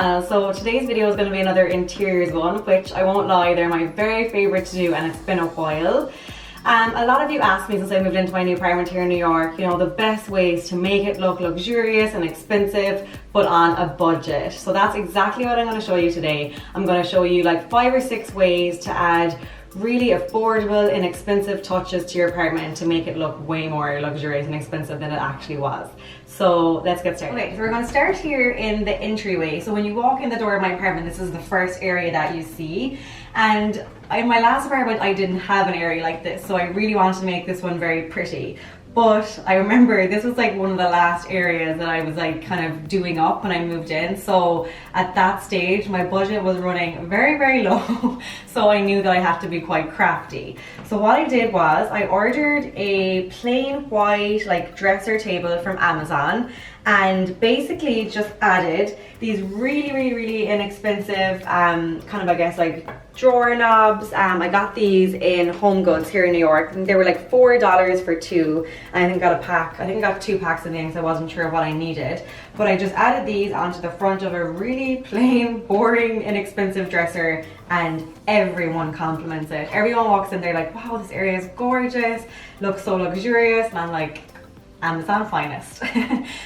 channel. So today's video is going to be another interiors one, which I won't lie, they're my very favorite to do and it's been a while. A lot of you asked me since I moved into my new apartment here in New York, you know, the best ways to make it look luxurious and expensive but on a budget. So that's exactly what I'm going to show you today. I'm going to show you like 5 or 6 ways to add really affordable, inexpensive touches to your apartment to make it look way more luxurious and expensive than it actually was. So let's get started. Okay, so we're going to start here in the entryway. So when you walk in the door of my apartment, this is the first area that you see. And in my last apartment, I didn't have an area like this, so I really wanted to make this one very pretty. But I remember this was like one of the last areas that I was like kind of doing up when I moved in. So at that stage, my budget was running very, very low. So I knew that I had to be quite crafty. So what I did was I ordered a plain white like dresser table from Amazon and basically just added these really inexpensive kind of, I guess, like drawer knobs. I got these in Home Goods here in New York and they were like $4 for 2, and I think got a pack. I think I got 2 packs in the end because I wasn't sure what I needed, but I just added these onto the front of a really plain, boring, inexpensive dresser and everyone compliments it. Everyone walks in there like, wow, this area is gorgeous, looks so luxurious, and I'm like, Amazon finest.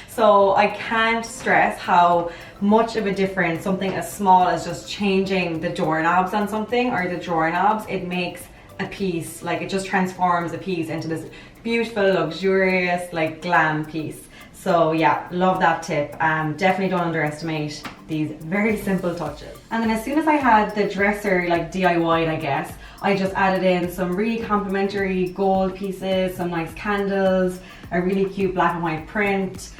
So I can't stress how much of a difference something as small as just changing the doorknobs on something or the drawer knobs, it makes a piece, like it just transforms a piece into this beautiful, luxurious, like glam piece. So yeah, love that tip. Definitely don't underestimate these very simple touches. And then as soon as I had the dresser like DIY'd, I guess, I just added in some really complimentary gold pieces, some nice candles, a really cute black and white print.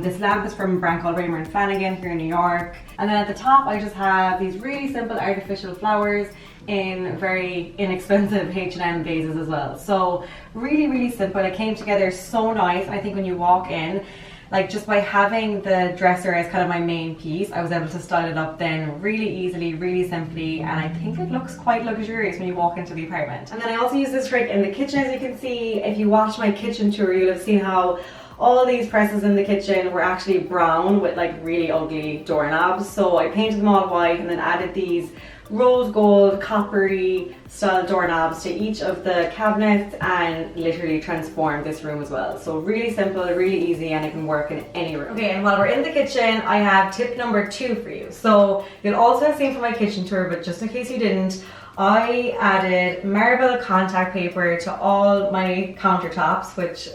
This lamp is from a brand called Raymer & Flanigan here in New York. And then at the top, I just have these really simple artificial flowers in very inexpensive H&M vases as well. So really simple. It came together so nice. I think when you walk in, like just by having the dresser as kind of my main piece, I was able to style it up then really easily, really simply, and I think it looks quite luxurious when you walk into the apartment. And then I also use this trick in the kitchen. As you can see, if you watched my kitchen tour, you'll have seen how all these presses in the kitchen were actually brown with like really ugly doorknobs. So I painted them all white and then added these rose gold coppery style doorknobs to each of the cabinets and literally transformed this room as well. So really simple, really easy, and it can work in any room. Okay, and while we're in the kitchen, I have tip number 2 for you. So you'll also have seen from my kitchen tour, but just in case you didn't, I added marble contact paper to all my countertops, which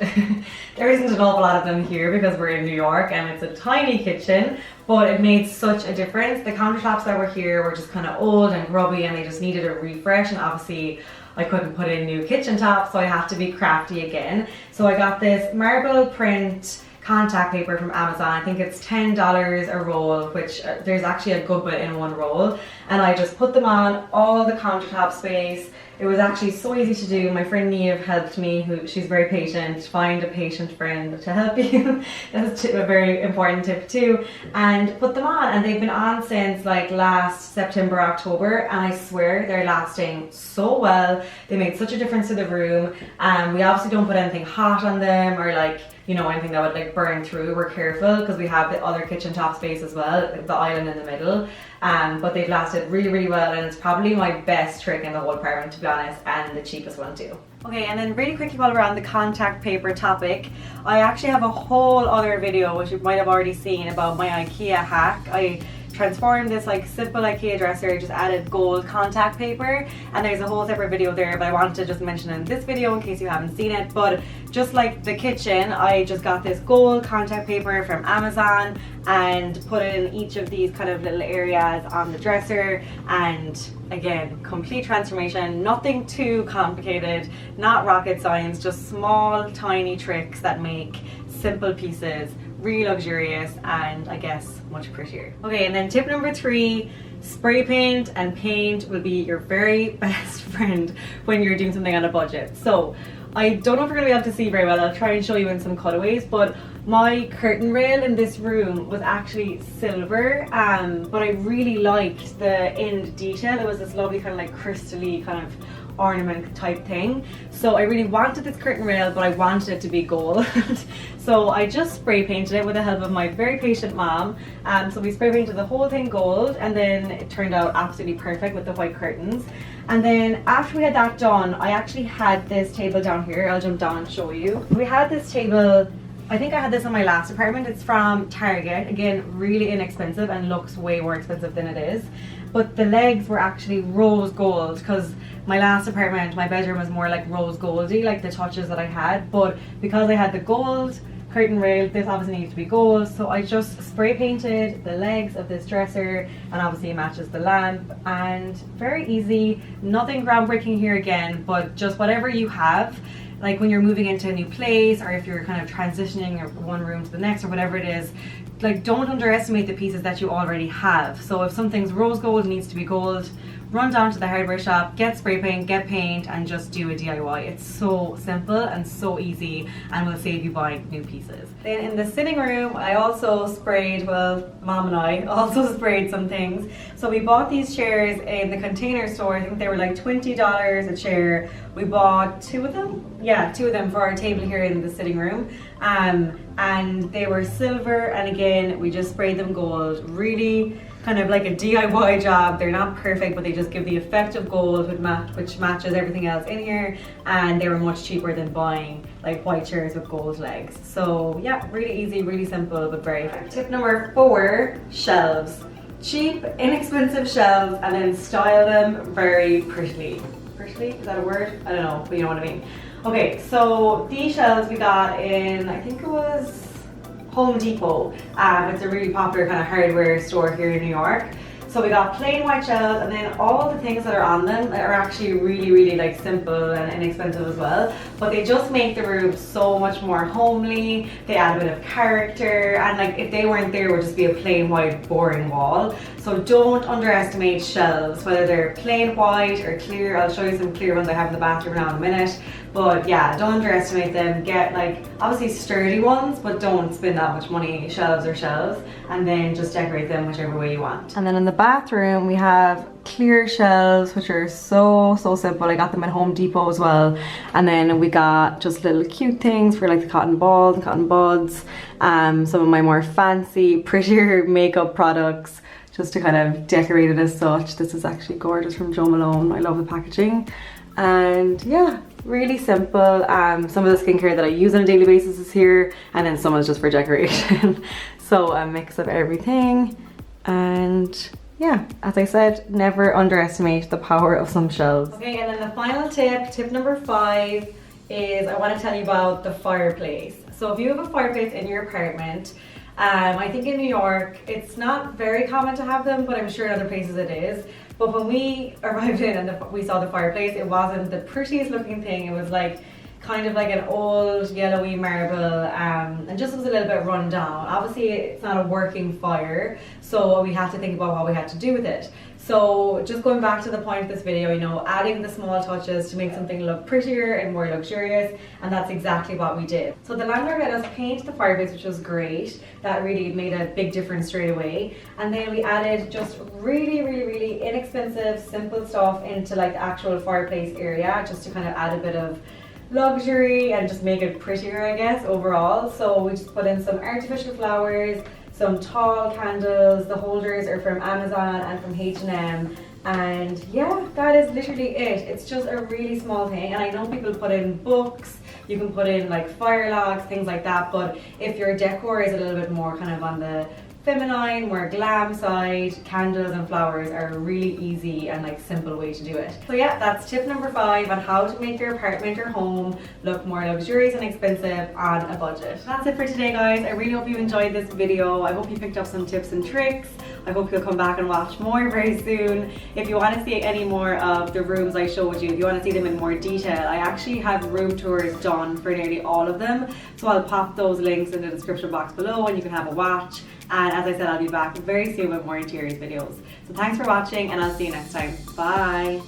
there isn't an awful lot of them here because we're in New York and it's a tiny kitchen, but it made such a difference. The countertops that were here were just kind of old and grubby and they just needed a refresh, and obviously I couldn't put in new kitchen tops, so I had to be crafty again. So I got this marble print contact paper from Amazon. I think it's $10 a roll, which there's actually a good bit in one roll, and I just put them on all the countertop space. It was actually so easy to do. My friend Neve helped me, she's very patient. Find a patient friend to help you. That's a very important tip too. And put them on, and they've been on since like last September, October, and I swear they're lasting so well. They made such a difference to the room. We obviously don't put anything hot on them or like, you know, anything that would like burn through. We're careful because we have the other kitchen top space as well, the island in the middle. But they've lasted really well, and it's probably my best trick in the whole apartment, to be honest, and the cheapest one too. Okay, and then really quickly while we're on the contact paper topic, I actually have a whole other video which you might have already seen about my IKEA hack. I transformed this like simple IKEA dresser, just added gold contact paper, and there's a whole separate video there, but I wanted to just mention in this video in case you haven't seen it. But just like the kitchen, I just got this gold contact paper from Amazon and put it in each of these kind of little areas on the dresser, and again, complete transformation. Nothing too complicated, not rocket science, just small tiny tricks that make simple pieces really luxurious and I guess much prettier. Okay, and then tip number 3, spray paint and paint will be your very best friend when you're doing something on a budget. So I don't know if you're going to be able to see very well. I'll try and show you in some cutaways, but my curtain rail in this room was actually silver, but I really liked the end detail. It was this lovely kind of like crystally kind of ornament type thing. So I really wanted this curtain rail, but I wanted it to be gold. So I just spray painted it with the help of my very patient mom. So we spray painted the whole thing gold, and then it turned out absolutely perfect with the white curtains. And then after we had that done, I actually had this table down here. I'll jump down and show you. We had this table, I think I had this on my last apartment. It's from Target. Again, really inexpensive and looks way more expensive than it is. But the legs were actually rose gold, because my last apartment, my bedroom was more like rose goldy, like the touches that I had. But because I had the gold curtain rail, this obviously needs to be gold, so I just spray painted the legs of this dresser, and obviously it matches the lamp. And very easy, nothing groundbreaking here again, but just whatever you have, like when you're moving into a new place, or if you're kind of transitioning from one room to the next, or whatever it is, like don't underestimate the pieces that you already have. So if something's rose gold, it needs to be gold, run down to the hardware shop, get spray paint, get paint, and just do a DIY. It's so simple and so easy, and will save you buying new pieces. Then in the sitting room, I also sprayed, well, Mom and I also sprayed some things. So we bought these chairs in the Container Store. I think they were like $20 a chair. We bought 2 of them. Yeah, 2 of them for our table here in the sitting room. And they were silver, and again, we just sprayed them gold. Really kind of like a DIY job. They're not perfect, but they just give the effect of gold, which matches everything else in here, and they were much cheaper than buying like white chairs with gold legs. So yeah, really easy, really simple, but very effective. Tip number 4, shelves. Cheap, inexpensive shelves, and then style them very prettily. Prettily, is that a word? I don't know, but you know what I mean. Okay, so these shelves we got in, I think it was Home Depot. It's a really popular kind of hardware store here in New York. So we got plain white shelves, and then all the things that are on them are actually really like simple and inexpensive as well, but they just make the room so much more homely. They add a bit of character, and like if they weren't there, it would just be a plain white boring wall. So don't underestimate shelves, whether they're plain white or clear. I'll show you some clear ones I have in the bathroom now in a minute. But yeah, don't underestimate them. Get like obviously sturdy ones, but don't spend that much money. Shelves are shelves, and then just decorate them whichever way you want. And then in the bathroom we have clear shelves, which are so simple. I got them at Home Depot as well. And then we got just little cute things for like the cotton balls and cotton buds. Some of my more fancy, prettier makeup products, just to kind of decorate it as such. This is actually gorgeous from Jo Malone. I love the packaging. And yeah, really simple. Some of the skincare that I use on a daily basis is here, and then some is just for decoration. So a mix of everything. And yeah, as I said, never underestimate the power of some shelves. Okay, and then the final tip, tip number 5, is I want to tell you about the fireplace. So if you have a fireplace in your apartment, I think in New York, it's not very common to have them, but I'm sure in other places it is. But when we arrived in and we saw the fireplace, it wasn't the prettiest looking thing. It was like kind of like an old yellowy marble, and just was a little bit run down. Obviously it's not a working fire, so we had to think about what we had to do with it. So just going back to the point of this video, you know, adding the small touches to make something look prettier and more luxurious, and that's exactly what we did. So the landlord let us paint the fireplace, which was great. That really made a big difference straight away. And then we added just really inexpensive, simple stuff into like the actual fireplace area, just to kind of add a bit of luxury and just make it prettier, I guess, overall. So we just put in some artificial flowers, some tall candles. The holders are from Amazon and from H&M, and yeah, that is literally it. It's just a really small thing, and I know people put in books, you can put in like fire logs, things like that, but if your decor is a little bit more kind of on the feminine, more glam side, candles and flowers are a really easy and like simple way to do it. So yeah, that's tip number 5 on how to make your apartment or home look more luxurious and expensive on a budget. That's it for today, guys. I really hope you enjoyed this video. I hope you picked up some tips and tricks. I hope you'll come back and watch more very soon. If you want to see any more of the rooms I showed you, if you want to see them in more detail, I actually have room tours done for nearly all of them. So I'll pop those links in the description box below and you can have a watch. And as I said, I'll be back very soon with more interiors videos. So thanks for watching, and I'll see you next time. Bye.